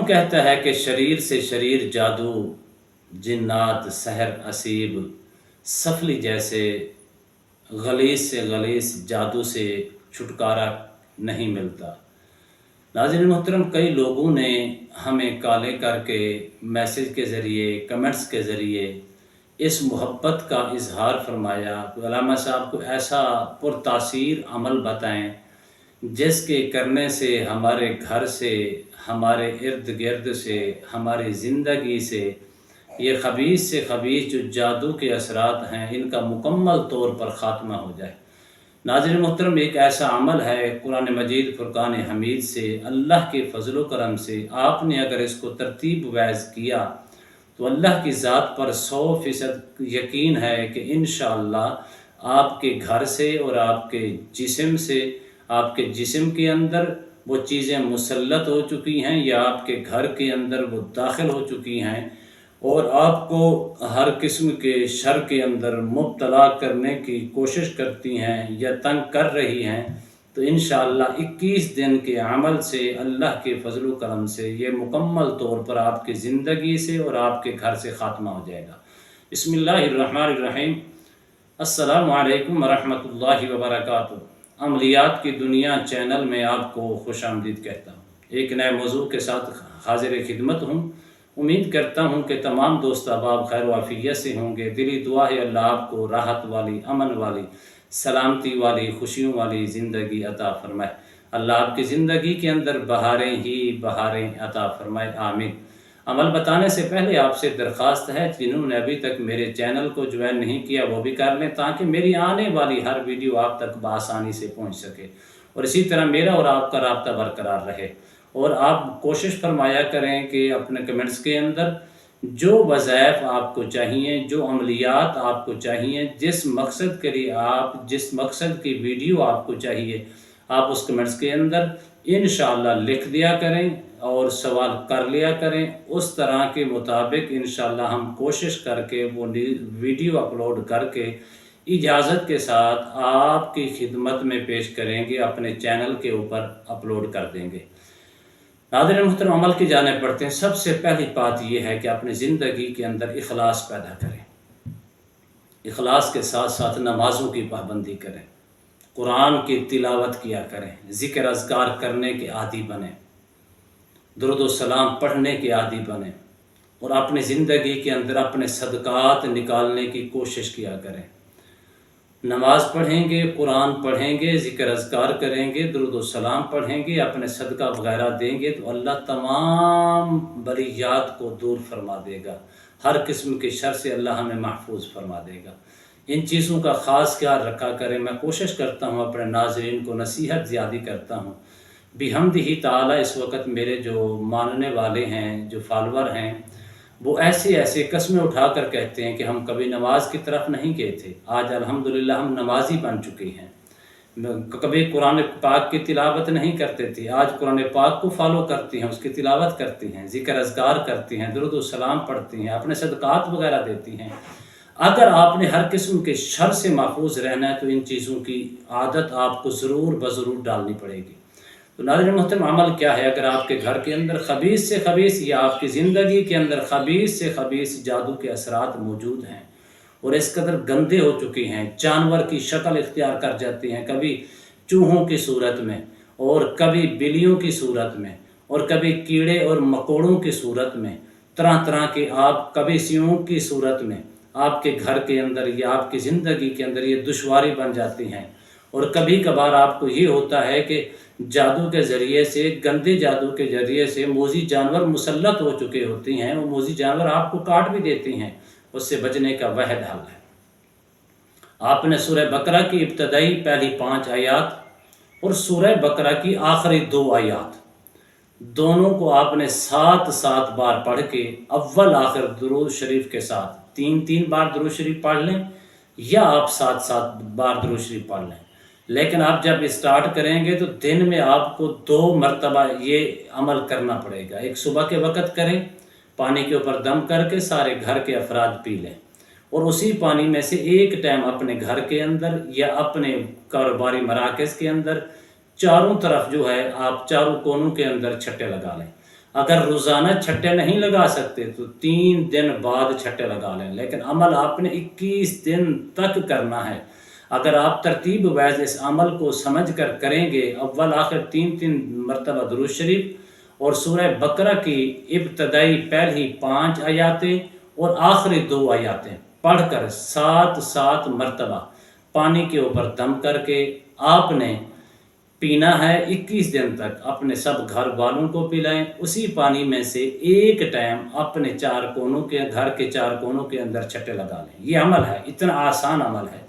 کہتا ہے کہ شریر سے شریر جادو، جنات سحر اسیب، سفلی جیسے غلیظ سے غلیظ جادو سے چھٹکارا نہیں ملتا۔ ناظرین محترم، کئی لوگوں نے ہمیں کالیں کر کے میسج کے ذریعے، کمنٹس کے ذریعے اس محبت کا اظہار فرمایا کہ علامہ صاحب کو ایسا پرتاثیر عمل بتائیں جس کے کرنے سے ہمارے گھر سے، ہمارے ارد گرد سے، ہماری زندگی سے یہ خبیث سے خبیث جو جادو کے اثرات ہیں ان کا مکمل طور پر خاتمہ ہو جائے۔ ناظرین محترم، ایک ایسا عمل ہے قرآن مجید فرقان حمید سے، اللہ کے فضل و کرم سے آپ نے اگر اس کو ترتیب ویز کیا تو اللہ کی ذات پر 100% یقین ہے کہ انشاءاللہ آپ کے گھر سے اور آپ کے جسم سے، آپ کے جسم کے اندر وہ چیزیں مسلط ہو چکی ہیں یا آپ کے گھر کے اندر وہ داخل ہو چکی ہیں اور آپ کو ہر قسم کے شر کے اندر مبتلا کرنے کی کوشش کرتی ہیں یا تنگ کر رہی ہیں، تو انشاءاللہ 21 دن کے عمل سے اللہ کے فضل و کرم سے یہ مکمل طور پر آپ کی زندگی سے اور آپ کے گھر سے خاتمہ ہو جائے گا۔ بسم اللہ الرحمن الرحیم۔ السلام علیکم ورحمۃ اللہ وبرکاتہ۔ عملیات کی دنیا چینل میں آپ کو خوش آمدید کہتا ہوں۔ ایک نئے موضوع کے ساتھ حاضر خدمت ہوں۔ امید کرتا ہوں کہ تمام دوست احباب خیر و عافیت سے ہوں گے۔ دلی دعا ہے اللہ آپ کو راحت والی، امن والی، سلامتی والی، خوشیوں والی زندگی عطا فرمائے۔ اللہ آپ کی زندگی کے اندر بہاریں ہی بہاریں عطا فرمائے، آمین۔ عمل بتانے سے پہلے آپ سے درخواست ہے جنہوں نے ابھی تک میرے چینل کو جوائن نہیں کیا وہ بھی کر لیں تاکہ میری آنے والی ہر ویڈیو آپ تک بآسانی سے پہنچ سکے اور اسی طرح میرا اور آپ کا رابطہ برقرار رہے۔ اور آپ کوشش فرمایا کریں کہ اپنے کمنٹس کے اندر جو وظائف آپ کو چاہیے، جو عملیات آپ کو چاہیے، جس مقصد کے لیے جس مقصد کی ویڈیو آپ کو چاہیے، آپ اس کمنٹس کے اندر انشاءاللہ لکھ دیا کریں اور سوال کر لیا کریں۔ اس طرح کے مطابق انشاءاللہ ہم کوشش کر کے وہ ویڈیو اپلوڈ کر کے اجازت کے ساتھ آپ کی خدمت میں پیش کریں گے، اپنے چینل کے اوپر اپلوڈ کر دیں گے۔ ناظرین محترم، عمل کی جانب بڑھتے ہیں۔ سب سے پہلی بات یہ ہے کہ اپنی زندگی کے اندر اخلاص پیدا کریں۔ اخلاص کے ساتھ ساتھ نمازوں کی پابندی کریں، قرآن کی تلاوت کیا کریں، ذکر اذکار کرنے کے عادی بنیں، درود و سلام پڑھنے کے عادی بنیں اور اپنی زندگی کے اندر اپنے صدقات نکالنے کی کوشش کیا کریں۔ نماز پڑھیں گے، قرآن پڑھیں گے، ذکر اذکار کریں گے، درود و سلام پڑھیں گے، اپنے صدقہ وغیرہ دیں گے تو اللہ تمام بلیات کو دور فرما دے گا۔ ہر قسم کے شر سے اللہ ہمیں محفوظ فرما دے گا۔ ان چیزوں کا خاص خیال رکھا کریں۔ میں کوشش کرتا ہوں اپنے ناظرین کو نصیحت زیادہ کرتا ہوں۔ بحمدہ تعالی اس وقت میرے جو ماننے والے ہیں، جو فالور ہیں، وہ ایسے قسمیں اٹھا کر کہتے ہیں کہ ہم کبھی نماز کی طرف نہیں گئے تھے، آج الحمدللہ ہم نمازی بن چکے ہیں۔ کبھی قرآن پاک کی تلاوت نہیں کرتے تھے، آج قرآن پاک کو فالو کرتے ہیں، اس کی تلاوت کرتے ہیں، ذکر اذکار کرتے ہیں، درود و سلام پڑھتے ہیں، اپنے صدقات وغیرہ دیتی ہیں۔ اگر آپ نے ہر قسم کے شر سے محفوظ رہنا ہے تو ان چیزوں کی عادت آپ کو ضرور بضرور ڈالنی پڑے گی۔ تو ناظرین محترم، عمل کیا ہے؟ اگر آپ کے گھر کے اندر خبیث سے خبیث یا آپ کی زندگی کے اندر خبیث سے خبیث جادو کے اثرات موجود ہیں اور اس قدر گندے ہو چکے ہیں، جانور کی شکل اختیار کر جاتے ہیں، کبھی چوہوں کی صورت میں اور کبھی بلیوں کی صورت میں اور کبھی کیڑے اور مکوڑوں کی صورت میں، طرح طرح کے آپ کبھی سیوں کی صورت میں آپ کے گھر کے اندر یا آپ کی زندگی کے اندر یہ دشواری بن جاتی ہیں اور کبھی کبھار آپ کو یہ ہوتا ہے کہ جادو کے ذریعے سے، گندے جادو کے ذریعے سے موذی جانور مسلط ہو چکے ہوتے ہیں، وہ موذی جانور آپ کو کاٹ بھی دیتے ہیں۔ اس سے بچنے کا واحد حل ہے، آپ نے سورہ بقرہ کی ابتدائی پہلی 5 آیات اور سورہ بقرہ کی آخری 2 آیات دونوں کو آپ نے 7 بار پڑھ کے اول آخر درود شریف کے ساتھ 3 بار درود شریف پڑھ لیں یا آپ 7 بار درود شریف پڑھ لیں۔ لیکن آپ جب اسٹارٹ کریں گے تو دن میں آپ کو 2 مرتبہ یہ عمل کرنا پڑے گا۔ ایک صبح کے وقت کریں، پانی کے اوپر دم کر کے سارے گھر کے افراد پی لیں اور اسی پانی میں سے ایک ٹائم اپنے گھر کے اندر یا اپنے کاروباری مراکز کے اندر چاروں طرف جو ہے آپ چاروں کونوں کے اندر چھٹے لگا لیں۔ اگر روزانہ چھٹے نہیں لگا سکتے تو 3 دن بعد چھٹے لگا لیں، لیکن عمل آپ نے 21 دن تک کرنا ہے۔ اگر آپ ترتیب ویز اس عمل کو سمجھ کر کریں گے، اول آخر 3 مرتبہ درود شریف اور سورہ بقرہ کی ابتدائی پہلی 5 آیاتیں اور آخری 2 آیاتیں پڑھ کر 7 مرتبہ پانی کے اوپر دم کر کے آپ نے پینا ہے 21 دن تک، اپنے سب گھر والوں کو پلائیں۔ اسی پانی میں سے ایک ٹائم اپنے گھر کے 4 کونوں کے اندر چھٹے لگا لیں۔ یہ عمل ہے، اتنا آسان عمل ہے،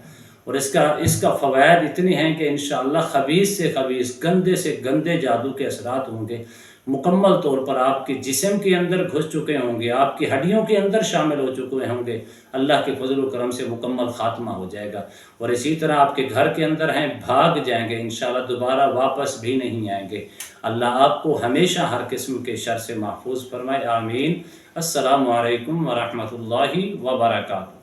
اور اس کا فوائد اتنے ہیں کہ انشاءاللہ خبیث سے خبیث، گندے سے گندے جادو کے اثرات ہوں گے مکمل طور پر آپ کے جسم کے اندر گھس چکے ہوں گے، آپ کی ہڈیوں کے اندر شامل ہو چکے ہوں گے، اللہ کے فضل و کرم سے مکمل خاتمہ ہو جائے گا، اور اسی طرح آپ کے گھر کے اندر ہیں بھاگ جائیں گے، انشاءاللہ دوبارہ واپس بھی نہیں آئیں گے۔ اللہ آپ کو ہمیشہ ہر قسم کے شر سے محفوظ فرمائے، آمین۔ السلام علیکم ورحمۃ اللہ وبرکاتہ۔